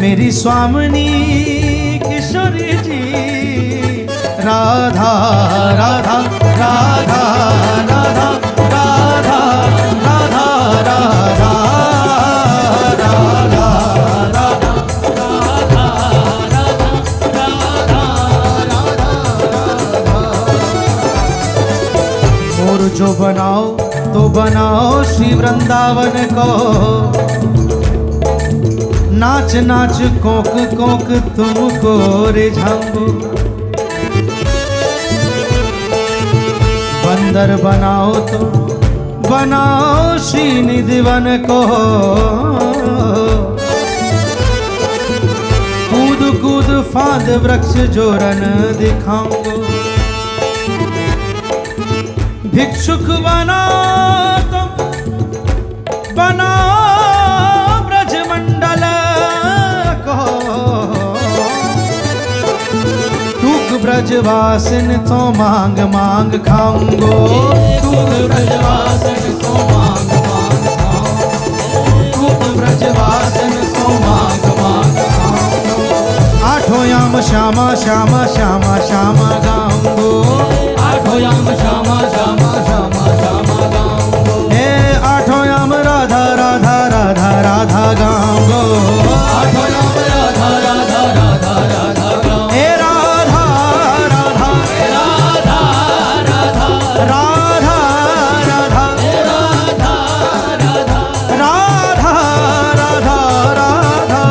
मेरी स्वामिनी किशोरी जी राधा राधा राधा राधा राधा राधा राधा और जो बनाओ तो बनाओ श्री वृंदावन को, नाच नाच कोक कोक तुमको रिझाऊंगो। बंदर बनाओ तो बनाओ श्री निधिवन को, कूद कूद फांद वृक्ष जोरन दिखाऊंगो। भिक्षुक बनाओ तो बनाओ ब्रजमंडल को, टूक ब्रजवासिन तो मांग मांग खाऊंगो। टूक ब्रजवासिन तो मांग मांग खाऊंगो। टूक ब्रजवासिन तो मांग मांग खाऊंगो। आठों याम श्यामा श्यामा श्यामा श्यामा गाऊंगो। आठों याम श्यामा श्यामा श्यामा श्यामा गाऊंगो। हे आठों याम राधा राधा राधा राधा गाऊंगो। आठों याम राधा राधा राधा राधा गाऊंगो। हे राधा राधा राधा राधा राधा राधा राधा राधा राधा राधा राधा राधा राधा राधा राधा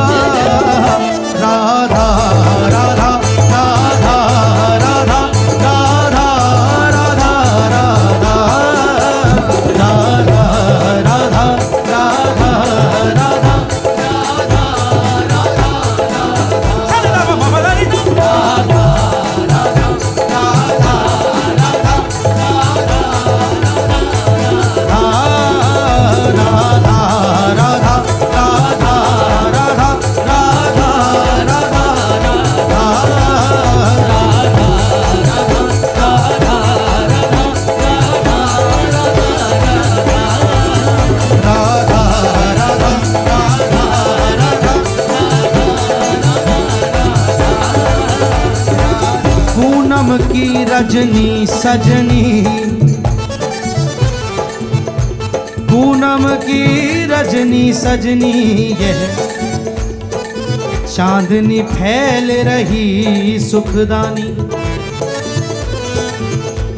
पूनम की रजनी सजनी, पूनम की रजनी सजनी, यह चांदनी फैल रही सुखदानी।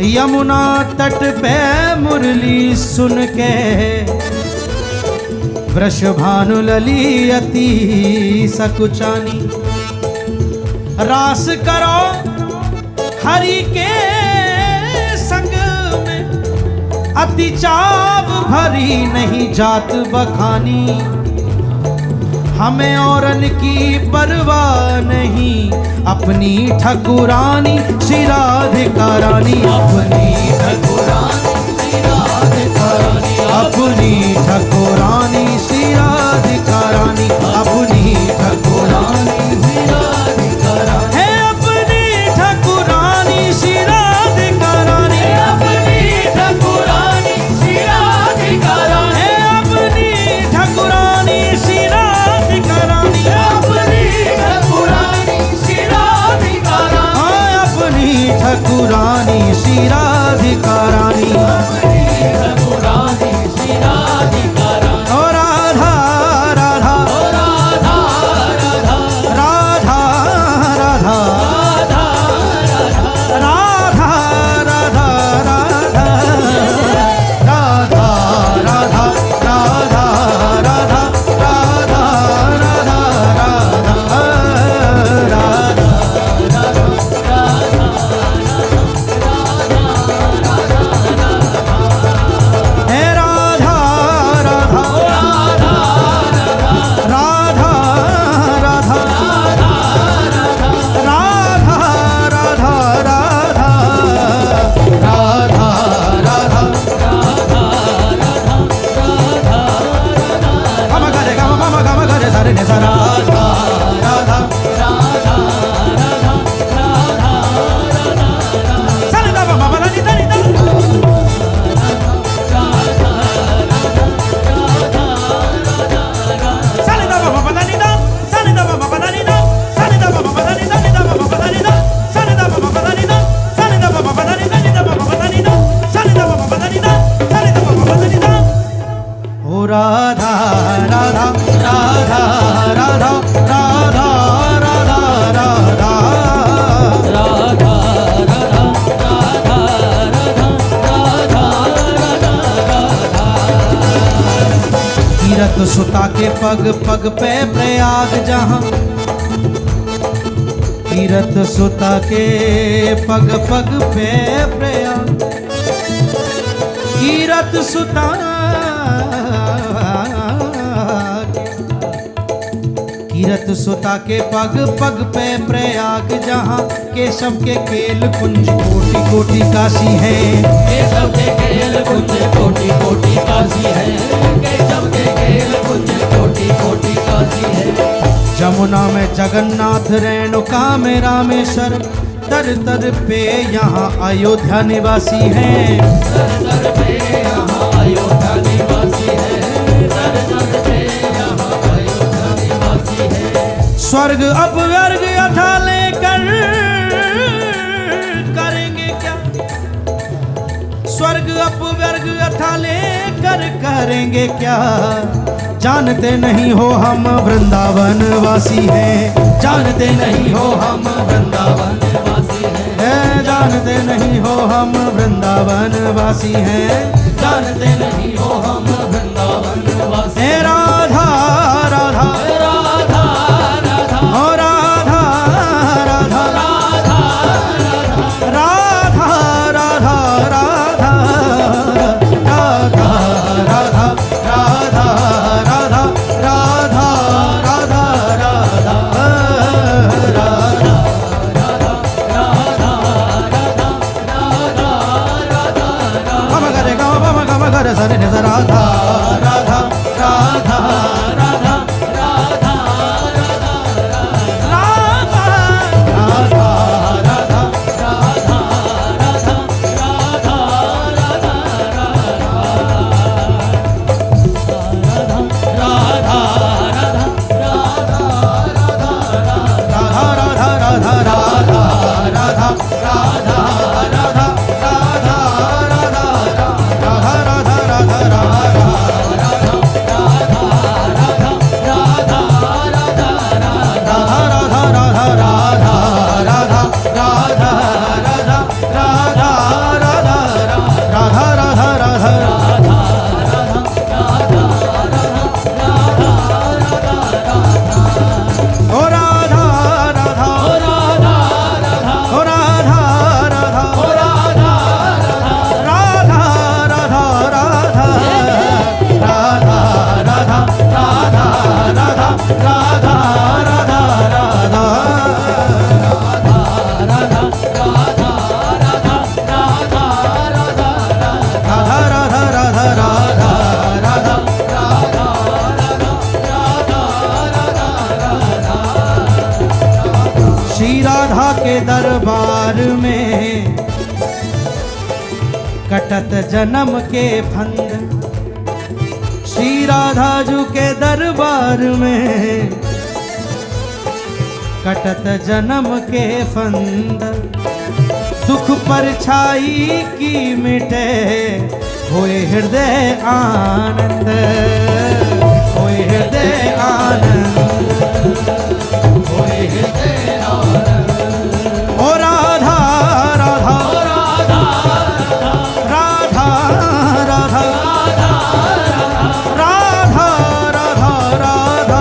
यमुना तट पे मुरली सुन के, वृषभानु लली अति सकुचानी। रास करो हरि के संग में, अति चाव भरी नहीं जात बखानी। हमें औरन की परवाह नहीं, अपनी ठकुरानी श्री राधिका रानी। अपनी ठकुरानी श्री राधिका रानी। अपनी ठकुरानी श्री राधिका रानी। अपनी ठकुरानी श्री राधिका रानी। है अपनी ठकुरानी श्री राधिका रानी। अपनी ठकुरानी श्री राधिका रानी। है अपनी ठकुरानी श्री राधिका रानी। अपनी ठकुरानी श्री राधिका रानी। हाँ अपनी ठकुरानी श्री राधिका रानी। अपनी ठकुरानी श्री राधिका रानी। ओ राधा राधा ओ सुता के पग पग पे प्रयाग जहाँ, तीरथ सुता के पग पग पे प्रयाग, तीरथ सुता तीरथ सुता के पग पग पे प्रयाग जहाँ, केशव के केल कुंज कोटि कोटि काशी है, केशव के केल कुंज कोटि कोटि काशी है, केशव के केल कुंज कोटि कोटि काशी है। जमुना में जगन्नाथ, रेणुका में रामेश्वर, तर तर पे यहाँ अयोध्या निवासी है, तर तर पे यहाँ अयोध्या निवासी है, तर तर पे यहाँ अयोध्या निवासी है। स्वर्ग अपवर्ग अथा लेकर करेंगे क्या, स्वर्ग अपवर्ग अथा लेकर करेंगे क्या, जानते नहीं हो हम वृंदावन वासी हैं, जानते नहीं हो हम वृंदावन वासी हैं, जानते नहीं हो हम वृंदावन वासी हैं, जानते नहीं हो हम वृंदावन वासी हैं। राधा राधा राधा राधा ओ राधा राधा राधा राधा राधा राधा राधा राधा राधा राधा राधा राधा गम करे गम करे सरे ने राधा राधा राधा राधा के दरबार में कटत जन्म के फंद, श्री राधा जू के दरबार में कटत जन्म के फंद, दुख परछाई की मिटे होए हृदय आनंद, होए हृदय आनंद, होए हृदय आनंद। ओ राधा राधा राधा राधा राधा राधा राधा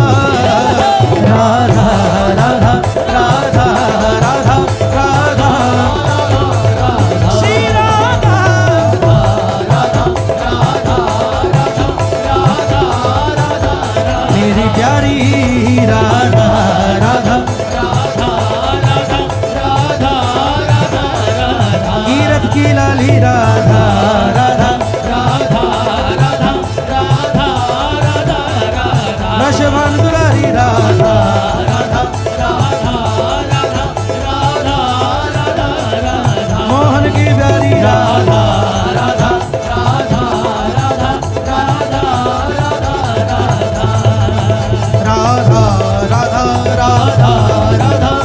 राधा राधा राधा राधा राधा श्री राधा मेरी प्यारी राधा राधा कीरत की लाली राधा राधा रशवान दुलारी राधा मोहन की प्यारी राधा राधा राधा राधा राधा राधा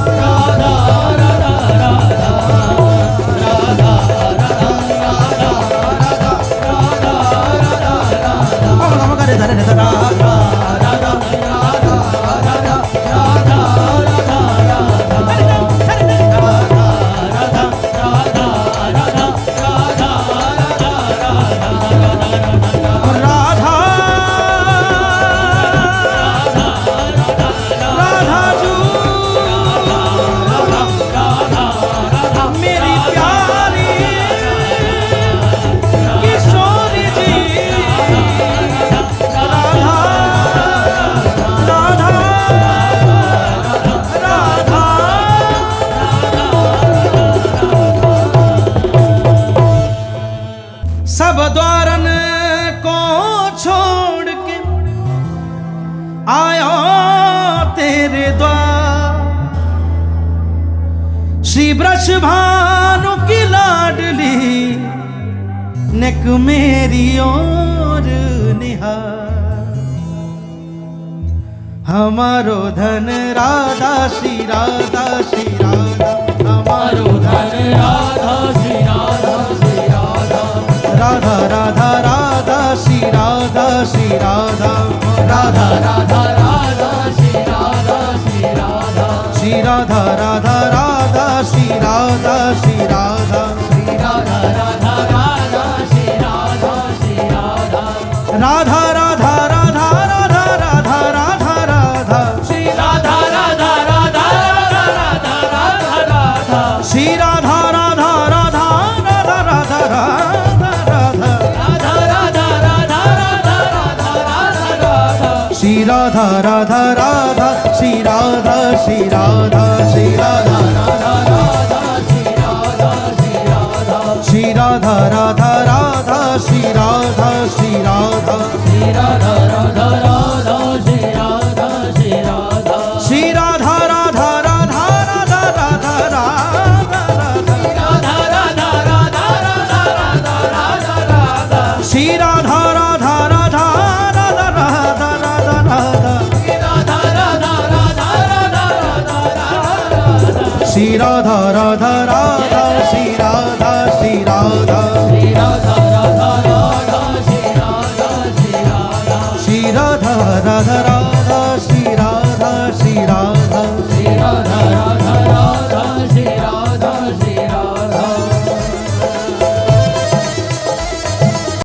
श्री ब्रज भानु की लाडली नेक मेरी ओर निहार, हमारो धन राधा श्री राधा श्री राधा, हमारो धन राधा श्री राधा श्री राधा, राधा राधा राधा श्री राधा श्री राधा, राधा राधा राधा श्री राधा श्री राधा, श्री राधा राधा राधा श्री राधा श्री राधा, श्री राधा राधा राधा श्री राधा श्री राधा, राधा राधा राधा राधा राधा राधा राधा, श्री राधा राधा राधा राधा राधा राधा, श्री राधा राधा राधा राधा राधा राधा राधा, राधा राधा राधा राधा राधा राधा, श्री राधा राधा राधा श्री राधा श्री राधा, श्री राधा राधा राधा श्री राधा श्री राधा, श्री राधा राधा राधा श्री राधा श्री राधा, श्री राधा राधा राधा श्री राधा श्री राधा, श्री राधा राधा राधा राधा राधा राधा राधा, राधा राधा राधा राधा राधा राधा राधा, श्री राधा राधा राधा राधा राधा राधा राधा, राधा राधा राधा राधा राधा राधा, श्री राधा राधा राधा श्री राधा